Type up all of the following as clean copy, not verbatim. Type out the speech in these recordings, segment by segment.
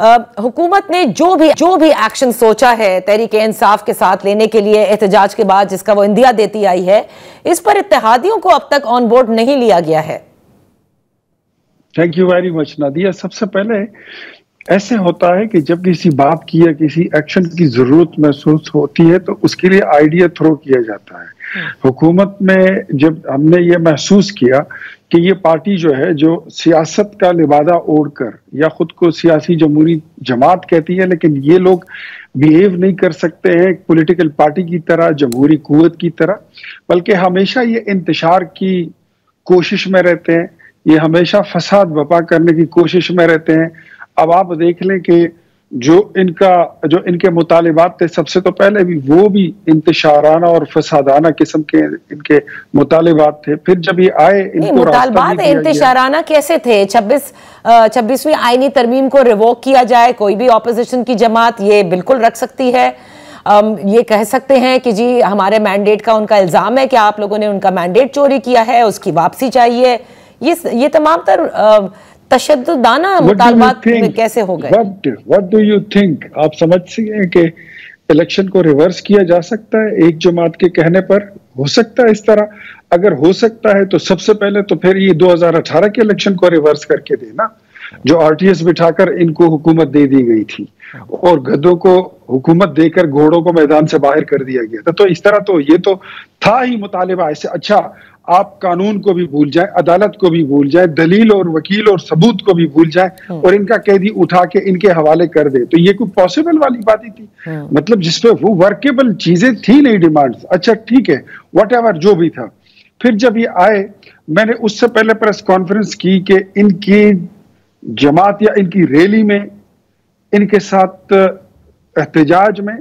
हुकूमत ने जो भी एक्शन सोचा है तहरीक इंसाफ के साथ लेने के लिए एहतजाज के बाद, जिसका वो इंदिया देती आई है, इस पर इत्तेहादियों को अब तक ऑन बोर्ड नहीं लिया गया है। Thank you very much Nadia. सबसे पहले ऐसे होता है कि जब किसी बात की या किसी एक्शन की जरूरत महसूस होती है तो उसके लिए आइडिया थ्रो किया जाता है। हुकूमत में जब हमने ये महसूस किया कि ये पार्टी जो है, जो सियासत का लिबादा ओढ़कर या खुद को सियासी जमहूरी जमात कहती है, लेकिन ये लोग बिहेव नहीं कर सकते हैं एक पॉलिटिकल पार्टी की तरह, जमहूरी कुव्वत की तरह, बल्कि हमेशा ये इंतशार की कोशिश में रहते हैं, ये हमेशा फसाद बर्पा करने की कोशिश में रहते हैं। अब आप देख लें कि जो इनके मुतालिबात थे, सबसे तो पहले भी वो भी इंतशाराना और फसादाना किस्म के इनके मुतालिबात थे। फिर जब ये आए, इनको मुतालिबात इंतशाराना कैसे थे? 26वीं आईनी तरमीम को रिवोक किया जाए, कोई भी ऑपोजिशन की जमात ये बिल्कुल रख सकती है। ये कह सकते हैं कि जी हमारे मैंडेट का उनका इल्जाम है कि आप लोगों ने उनका मैंडेट चोरी किया है, उसकी वापसी चाहिए। ये तमाम तर तशद्दुदाना मुतालबात कैसे हो गए? What do you think? आप समझ सकते हैं कि इलेक्शन को रिवर्स किया जा सकता है एक जमात के कहने पर? हो सकता है इस तरह? अगर हो सकता है तो सबसे पहले तो फिर ये 2018 के इलेक्शन को रिवर्स करके देना, जो आरटीएस बिठाकर इनको हुकूमत दे दी गई थी और गधों को हुकूमत देकर घोड़ों को मैदान से बाहर कर दिया गया था। तो इस तरह तो ये तो था ही मुतालिबा ऐसे। अच्छा, आप कानून को भी भूल जाए, अदालत को भी भूल जाए, दलील और वकील और सबूत को भी भूल जाए और इनका कैदी उठा के इनके हवाले कर दे, तो ये कोई पॉसिबल वाली बात ही थी? मतलब जिसपे वो वर्केबल चीजें थी नहीं, डिमांड्स। अच्छा ठीक है, व्हाटएवर जो भी था। फिर जब ये आए, मैंने उससे पहले प्रेस कॉन्फ्रेंस की कि इनकी जमात या इनकी रैली में, इनके साथ एहतजाज में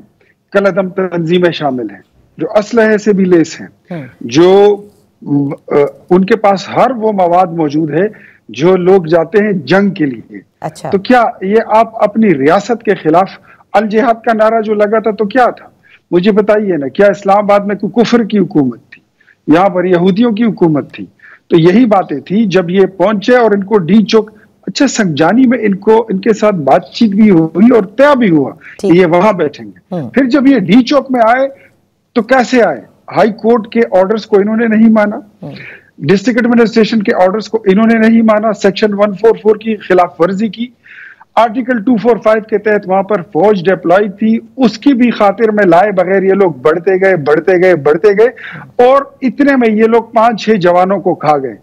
कलअदम तंजीमें शामिल हैं, जो असलहे से भी लेस हैं, जो उनके पास हर वो मवाद मौजूद है जो लोग जाते हैं जंग के लिए। अच्छा। तो क्या ये आप अपनी रियासत के खिलाफ अल जिहाद का नारा जो लगा था तो क्या था? मुझे बताइए ना, क्या इस्लामाबाद में कोई कुफर की हुकूमत थी? यहाँ पर यहूदियों की हुकूमत थी? तो यही बातें थी जब ये पहुंचे और इनको डी चौक, अच्छा संगजानी में इनके साथ बातचीत भी हुई और तय भी हुआ कि ये वहां बैठेंगे। फिर जब ये डी चौक में आए तो कैसे आए? हाई कोर्ट के ऑर्डर्स को इन्होंने नहीं माना, डिस्ट्रिक्ट एडमिनिस्ट्रेशन के ऑर्डर्स को इन्होंने नहीं माना, सेक्शन 144 की खिलाफ वर्जी की, आर्टिकल 245 के तहत वहां पर फौज डिप्लॉय थी, उसकी भी खातिर में लाए बगैर ये लोग बढ़ते गए और इतने में ये लोग 5-6 जवानों को खा गए।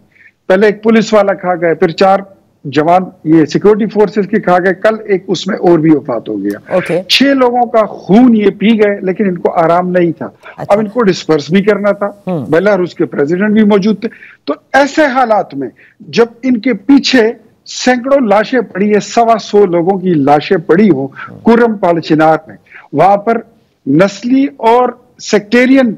पहले एक पुलिस वाला खा गए, फिर 4 जवान ये सिक्योरिटी फोर्सेस के खा गए, कल एक उसमें और भी वफात हो गया। 6 लोगों का खून ये पी गए, लेकिन इनको आराम नहीं था। अच्छा। अब इनको डिस्पर्स भी करना था, बेलारूस के प्रेसिडेंट भी मौजूद थे। तो ऐसे हालात में जब इनके पीछे सैकड़ों लाशें पड़ी है, 125 लोगों की लाशें पड़ी हो कुर्रम पाल चिनार में, वहां पर नस्ली और सेक्टेरियन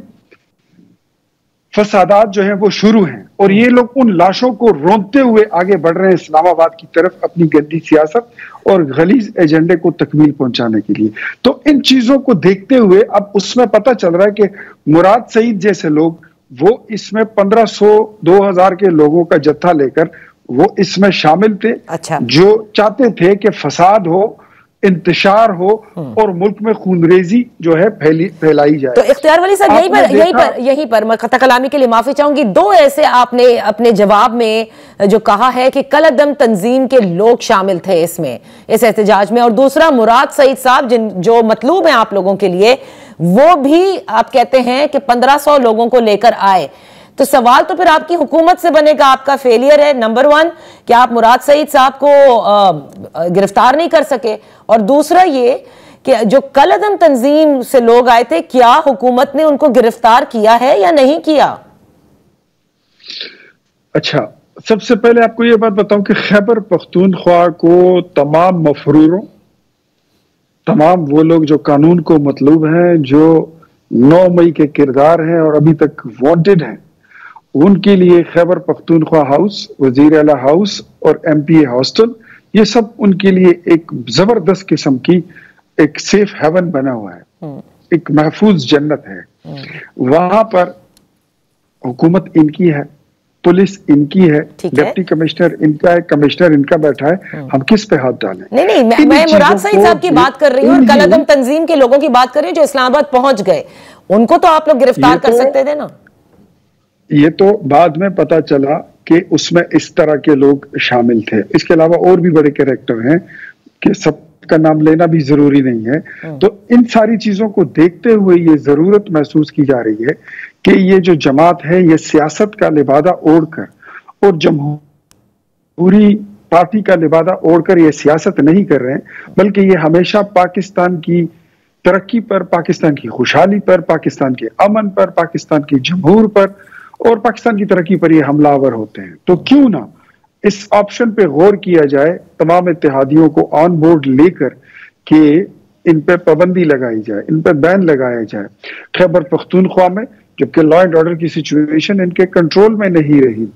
फसादात जो हैं वो शुरू हैं और ये लोग उन लाशों को रोंदते हुए आगे बढ़ रहे हैं इस्लामाबाद की तरफ, अपनी गंदी सियासत और गलीज एजेंडे को तकमील पहुंचाने के लिए। तो इन चीजों को देखते हुए अब उसमें पता चल रहा है कि मुराद सईद जैसे लोग वो इसमें 1500-2000 के लोगों का जत्था लेकर वो इसमें शामिल थे। अच्छा। जो चाहते थे कि फसाद हो, इंतशार हो और मुल्क में खूनरेजी जो है फैलाई जाए। तो इख्तियार वली साहब, यहीं पर मैं खता कलामी के लिए माफी चाहूंगी, 2 ऐसे आपने अपने जवाब में जो कहा है कि कलअदम तंजीम के लोग शामिल थे इसमें, इस एहतजाज में, और दूसरा मुराद सईद साहब जो मतलूब हैं आप लोगों के लिए, वो भी आप कहते हैं कि 1500 लोगों को लेकर आए। तो सवाल तो फिर आपकी हुकूमत से बनेगा, आपका फेलियर है नंबर 1 कि आप मुराद सईद साहब को गिरफ्तार नहीं कर सके, और दूसरा ये कि जो कलअदम तंजीम से लोग आए थे, क्या हुकूमत ने उनको गिरफ्तार किया है या नहीं किया? अच्छा, सबसे पहले आपको ये बात बताऊं कि खैबर पख्तूनख्वा को तमाम मफरूरों, तमाम वो लोग जो कानून को मतलूब हैं, जो 9 मई के किरदार हैं और अभी तक वांटेड हैं, उनके लिए खैबर पख्तूनख्वा हाउस, वजीर आला हाउस और MPA हॉस्टल, ये सब उनके लिए एक जबरदस्त किस्म की एक सेफ हेवन बना हुआ है, एक महफूज जन्नत है। वहां पर हुकूमत इनकी है, पुलिस इनकी है, डिप्टी कमिश्नर इनका है, कमिश्नर इनका बैठा है, हम किस पे हाथ डालें? नहीं, मैं मुराद सईद साहब की बात कर रही हूँ और कलअदम तंजीम के लोगों की बात कर रही हूँ जो इस्लामाबाद पहुंच गए, उनको तो आप लोग गिरफ्तार कर सकते थे ना। ये तो बाद में पता चला कि उसमें इस तरह के लोग शामिल थे। इसके अलावा और भी बड़े कैरेक्टर हैं कि सबका नाम लेना भी जरूरी नहीं है। तो इन सारी चीजों को देखते हुए ये जरूरत महसूस की जा रही है कि ये जो जमात है ये सियासत का लिबादा ओढ़कर और जमहूरी पार्टी का लिबादा ओढ़कर ये सियासत नहीं कर रहे हैं, बल्कि ये हमेशा पाकिस्तान की तरक्की पर, पाकिस्तान की खुशहाली पर, पाकिस्तान के अमन पर, पाकिस्तान की जमहूर पर और पाकिस्तान की तरक्की पर ये हमलावर होते हैं। तो क्यों ना इस ऑप्शन पे गौर किया जाए, तमाम इत्तेहादियों को ऑन बोर्ड लेकर कि इन पे पाबंदी लगाई जाए, इन पे बैन लगाया जाए। खैबर पख्तूनख्वा में जबकि लॉ एंड ऑर्डर की सिचुएशन इनके कंट्रोल में नहीं रही,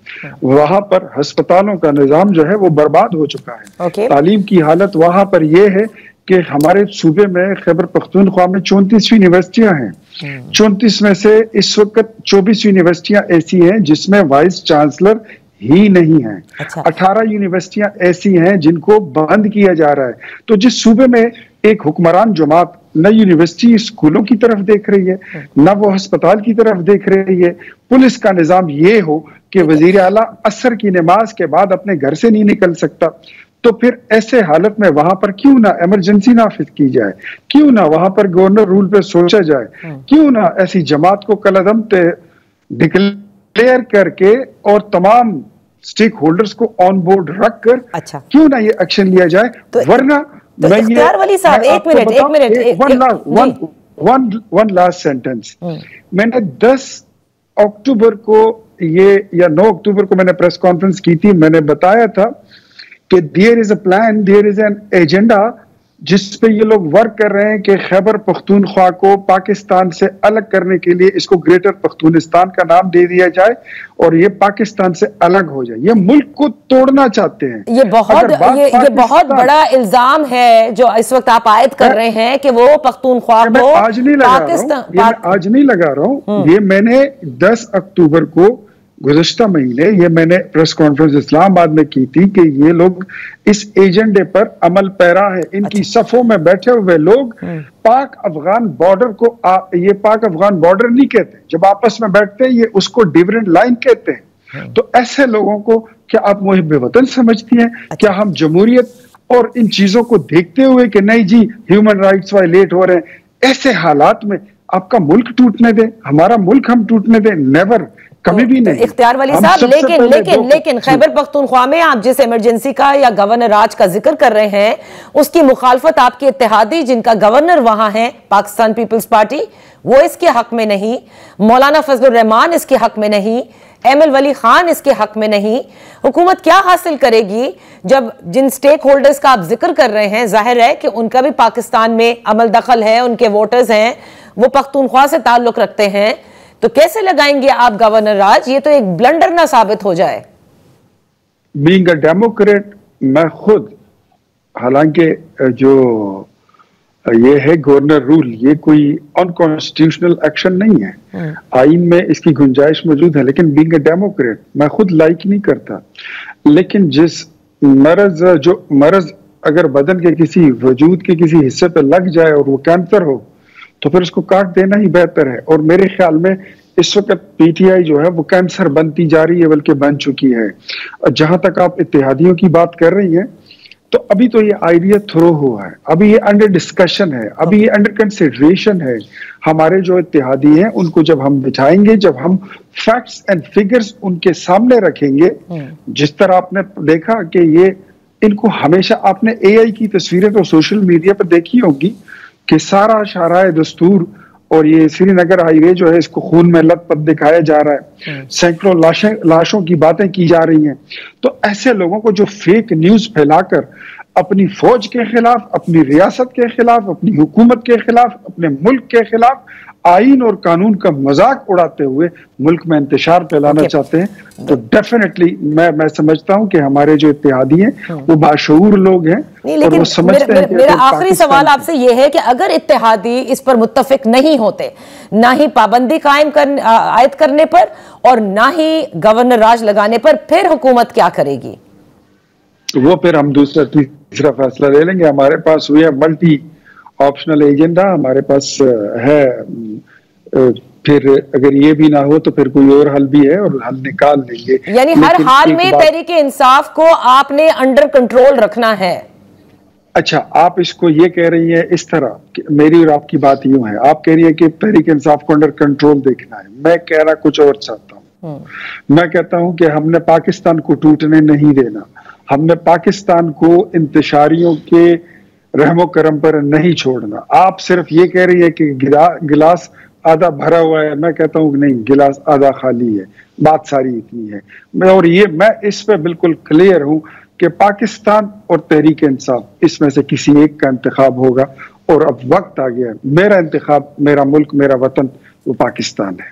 वहां पर अस्पतालों का निजाम जो है वो बर्बाद हो चुका है। तालीम की हालत वहां पर यह है कि हमारे सूबे में खैबर पख्तूनख्वा में 34 यूनिवर्सिटियां हैं। 34 में से इस वक्त 24 यूनिवर्सिटियां ऐसी हैं जिसमें वाइस चांसलर ही नहीं है। 18 यूनिवर्सिटियां ऐसी हैं जिनको बंद किया जा रहा है। तो जिस सूबे में एक हुक्मरान जमात न यूनिवर्सिटी स्कूलों की तरफ देख रही है, न वो अस्पताल की तरफ देख रही है, पुलिस का निजाम ये हो कि वजीर आला असर की नमाज के बाद अपने घर से नहीं निकल सकता, तो फिर ऐसे हालत में वहां पर क्यों ना इमरजेंसी नाफिज की जाए, क्यों ना वहां पर गवर्नर रूल पे सोचा जाए, क्यों ना ऐसी जमात को कलअदम डिक्लेयर करके और तमाम स्टेक होल्डर्स को ऑन बोर्ड रखकर क्यों ना ये एक्शन लिया जाए। तो वरना मैं ये साहब एक मिनट वन लास्ट सेंटेंस, मैंने 10 अक्टूबर को ये या 9 अक्टूबर को मैंने प्रेस कॉन्फ्रेंस की थी, मैंने बताया था कि there is a plan, there is an agenda जिस पे ये लोग वर्क कर रहे हैं कि खैबर पख्तूनख्वा को पाकिस्तान से अलग करने के लिए इसको ग्रेटर पख्तूनिस्तान का नाम दे दिया जाए और ये पाकिस्तान से अलग हो जाए। ये मुल्क को तोड़ना चाहते हैं। ये बहुत बड़ा इल्जाम है जो इस वक्त आप आयद कर रहे हैं कि वो पख्तूनख्वा को आज नहीं लगा रहा हूँ, आज नहीं लगा रहा हूँ, ये मैंने 10 अक्टूबर को गुज़श्ता महीने ये मैंने प्रेस कॉन्फ्रेंस इस्लामाबाद में की थी कि ये लोग इस एजेंडे पर अमल पैरा है। इनकी सफों में बैठे हुए लोग पाक अफगान बॉर्डर को ये पाक अफगान बॉर्डर नहीं कहते, जब आपस में बैठते हैं ये उसको डिफरेंट लाइन कहते हैं। तो ऐसे लोगों को क्या आप मुहिब वतन समझती हैं? क्या हम जमहूरियत और इन चीजों को देखते हुए कि नहीं जी ह्यूमन राइट्स वायलेट हो रहे हैं, ऐसे हालात में आपका मुल्क टूटने दे, हमारा मुल्क हम टूटने दे? नेवर, कभी भी नहीं। इख्तियार वली साहब, लेकिन खैबर पख्तूनख्वा में आप जिस इमरजेंसी का या गवर्नर राज का जिक्र कर रहे हैं उसकी मुखालफत आपके इत्तेहादी जिनका गवर्नर वहां है पाकिस्तान पीपल्स पार्टी, वो इसके हक में नहीं, मौलाना फजलुर रहमान इसके हक में नहीं, एमएल वली खान इसके हक में नहीं। हुकूमत क्या हासिल करेगी जब जिन स्टेक होल्डर्स का आप जिक्र कर रहे हैं जाहिर है कि उनका भी पाकिस्तान में अमल दखल है, उनके वोटर्स हैं, वो पख्तूनख्वा से ताल्लुक रखते हैं, तो कैसे लगाएंगे आप गवर्नर राज? ये तो एक ब्लंडर ना साबित हो जाए। बीइंग अ डेमोक्रेट मैं खुद, हालांकि जो ये है गवर्नर रूल, ये कोई अनकॉन्स्टिट्यूशनल एक्शन नहीं है, आइन में इसकी गुंजाइश मौजूद है, लेकिन बीइंग अ डेमोक्रेट मैं खुद लाइक नहीं करता। लेकिन जिस मर्ज अगर बदन के किसी वजूद के किसी हिस्से पे लग जाए और वो कैंसर हो तो फिर उसको काट देना ही बेहतर है। और मेरे ख्याल में इस वक्त पीटीआई जो है वो कैंसर बनती जा रही है, बल्कि बन चुकी है। जहां तक आप इत्तेहादियों की बात कर रही हैं, तो अभी तो ये आइडिया थ्रो हुआ है, अभी ये अंडर डिस्कशन है, अभी ये अंडर कंसिडरेशन है। हमारे जो इत्तेहादी हैं उनको जब हम बिठाएंगे, जब हम फैक्ट्स एंड फिगर्स उनके सामने रखेंगे, जिस तरह आपने देखा कि ये इनको हमेशा, आपने एआई की तस्वीरें तो सोशल मीडिया पर देखी होगी कि सारा शाहराए दस्तूर और ये श्रीनगर हाईवे जो है इसको खून में लथपथ दिखाया जा रहा है, सैकड़ों लाशों की बातें की जा रही हैं। तो ऐसे लोगों को जो फेक न्यूज फैलाकर अपनी फौज के खिलाफ, अपनी रियासत के खिलाफ, अपनी हुकूमत के खिलाफ, अपने मुल्क के खिलाफ आईन और कानून का मजाक उड़ाते हुए मुल्क में इंतशार फैलाना चाहते हैं, तो डेफिनेटली मैं समझता हूं कि हमारे जो इत्तेहादी हैं वो बाशऊर लोग हैं और वो समझते हैं कि मेरा आखिरी सवाल आपसे ये है कि अगर इत्तेहादी इस पर मुत्तफिक नहीं होते, ना ही पाबंदी आयद करने पर और ना ही गवर्नर राज लगाने पर, फिर हुकूमत क्या करेगी? वो फिर हम दूसरा तीसरा फैसला ले लेंगे। हमारे पास हुई है मल्टी ऑप्शनल एजेंडा, हमारे पास है। फिर अगर ये भी ना हो तो फिर कोई और हल भी है और हल निकाल लेंगे। यानी हर हाल में तहरीके इंसाफ को आपने अंडर कंट्रोल रखना है। अच्छा, आप इसको ये कह रही हैं इस तरह कि मेरी और आपकी बात यूं है, आप कह रही है कि तहरीक इंसाफ को अंडर कंट्रोल देखना है, मैं कह रहा कुछ और चाहता हूं। मैं कहता हूं कि हमने पाकिस्तान को टूटने नहीं देना, हमने पाकिस्तान को इंतशारियों के रहमो करम पर नहीं छोड़ना। आप सिर्फ ये कह रही है कि गिलास आधा भरा हुआ है, मैं कहता हूं कि नहीं, गिलास आधा खाली है। बात सारी इतनी है। मैं इस पे बिल्कुल क्लियर हूं कि पाकिस्तान और तहरीक इंसाफ इसमें से किसी एक का इंतखाब होगा और अब वक्त आ गया है। मेरा इंतखाब, मेरा मुल्क, मेरा वतन वो पाकिस्तान है।